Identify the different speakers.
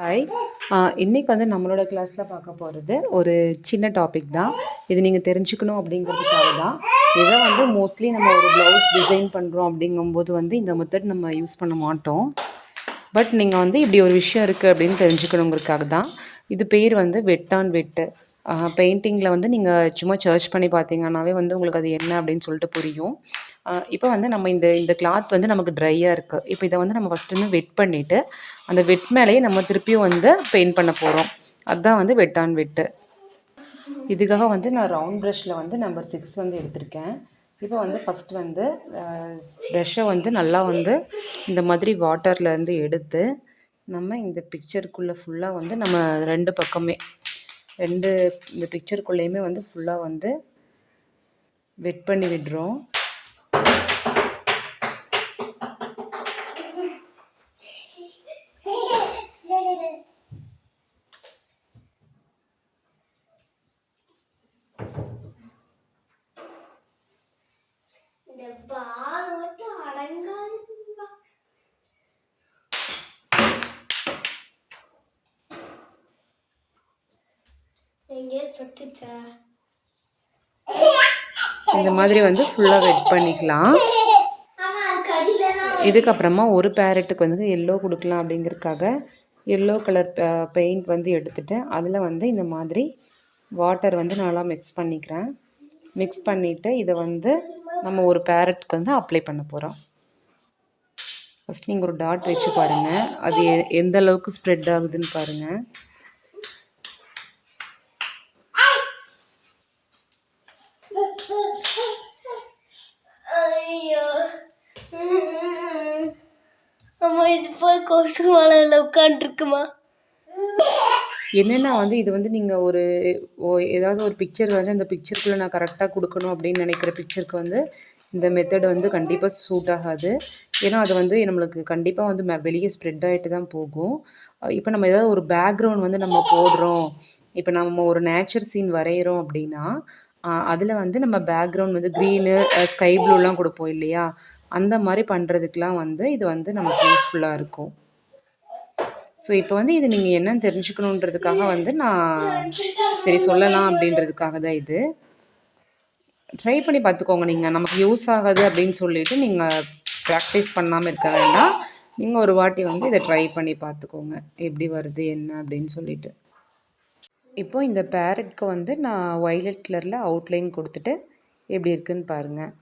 Speaker 1: Hi. இன்றைக்கி வந்து நம்மளோட கிளாஸில் பார்க்க போகிறது ஒரு சின்ன டாபிக் தான். இது நீங்கள் தெரிஞ்சுக்கணும் அப்படிங்கிறதுக்காக தான். இதை வந்து மோஸ்ட்லி நம்ம ஒரு ப்ளவுஸ் டிசைன் பண்ணுறோம் அப்படிங்கும்போது வந்து இந்த மெத்தட் நம்ம யூஸ் பண்ண மாட்டோம். பட் நீங்கள் வந்து இப்படி ஒரு விஷயம் இருக்குது அப்படின்னு தெரிஞ்சுக்கணுங்கிறதுக்காக தான். இது பேர் வந்து வெட்டான் வெட்டு. பெயிண்டிங்கில் வந்து நீங்கள் சும்மா சர்ச் பண்ணி பார்த்தீங்கன்னாவே வந்து உங்களுக்கு அது என்ன அப்படின்னு சொல்லிட்டு புரியும். இப்போ வந்து நம்ம இந்த கிளாத் வந்து நமக்கு ட்ரையாக இருக்குது. இப்போ இதை வந்து நம்ம ஃபஸ்ட்டு வந்து வெட் பண்ணிவிட்டு அந்த வெட் மேலேயே நம்ம திருப்பியும் வந்து பெயிண்ட் பண்ண போகிறோம். அதுதான் வந்து வெட்டான் வெட்டு. இதுக்காக வந்து நான் ரவுண்ட் ப்ரஷில் வந்து நம்பர் 6 வந்து எடுத்திருக்கேன். இப்போ வந்து ஃபஸ்ட்டு வந்து ப்ரஷ்ஷை வந்து நல்லா வந்து இந்த மாதிரி வாட்டர்லேருந்து எடுத்து நம்ம இந்த பிக்சருக்குள்ளே ஃபுல்லாக வந்து நம்ம ரெண்டு பக்கமே இந்த பிக்சருக்குள்ளேயுமே வந்து ஃபுல்லாக வந்து வெட் பண்ணி விடுறோம். இந்த மாதிரி வந்து ஃபுல்லாக வெட் பண்ணிக்கலாம். இதுக்கப்புறமா ஒரு பேரட்டுக்கு வந்து எல்லோ கொடுக்கலாம் அப்படிங்கிறதுக்காக எல்லோ கலர் பெயிண்ட் வந்து எடுத்துகிட்டு அதில் வந்து இந்த மாதிரி வாட்டர் வந்து நல்லா மிக்ஸ் பண்ணிக்கிறேன். மிக்ஸ் பண்ணிவிட்டு இதை வந்து நம்ம ஒரு பேரட்டுக்கு வந்து அப்ளை பண்ண போகிறோம். ஃபஸ்ட் நீங்கள் ஒரு டாட் வச்சு பாருங்கள், அது எந்த அளவுக்கு ஸ்ப்ரெட் ஆகுதுன்னு பாருங்கள். என்னென்னா வந்து இது வந்து நீங்கள் ஏதாவது ஒரு பிக்சர் வந்து அந்த பிக்சருக்குள்ளே நான் கரெக்டாக கொடுக்கணும் அப்படின்னு நினைக்கிற பிக்சருக்கு வந்து இந்த மெத்தட் வந்து கண்டிப்பாக சூட் ஆகாது. ஏன்னா அது வந்து நம்மளுக்கு கண்டிப்பாக வந்து வெளியே ஸ்ப்ரெட் ஆகிட்டு தான் போகும். இப்போ நம்ம ஏதாவது ஒரு பேக்ரவுண்ட் வந்து நம்ம போடுறோம், இப்போ நம்ம ஒரு நேச்சர் சீன் வரைகிறோம் அப்படின்னா அதில் வந்து நம்ம பேக்ரவுண்ட் வந்து க்ரீனு ஸ்கை ப்ளூலாம் கொடுப்போம் இல்லையா, அந்த மாதிரி பண்ணுறதுக்கெலாம் வந்து இது வந்து நமக்கு யூஸ்ஃபுல்லாக இருக்கும். ஸோ இப்போ வந்து இது நீங்கள் என்னன்னு தெரிஞ்சுக்கணுன்றதுக்காக வந்து நான் சரி சொல்லலாம் அப்படின்றதுக்காக தான் இது. ட்ரை பண்ணி பார்த்துக்கோங்க. நீங்கள் நமக்கு யூஸ் ஆகாது அப்படின்னு சொல்லிவிட்டு நீங்கள் ப்ராக்டிஸ் பண்ணாமல் இருக்க வேண்டாம். நீங்கள் ஒரு வாட்டி வந்து இதை ட்ரை பண்ணி பார்த்துக்கோங்க எப்படி வருது என்ன அப்படின்னு சொல்லிட்டு. இப்போது இந்த பேரட்க்கு வந்து நான் வயலட் கலரில் அவுட்லைன் கொடுத்துட்டு எப்படி இருக்குதுன்னு பாருங்கள்.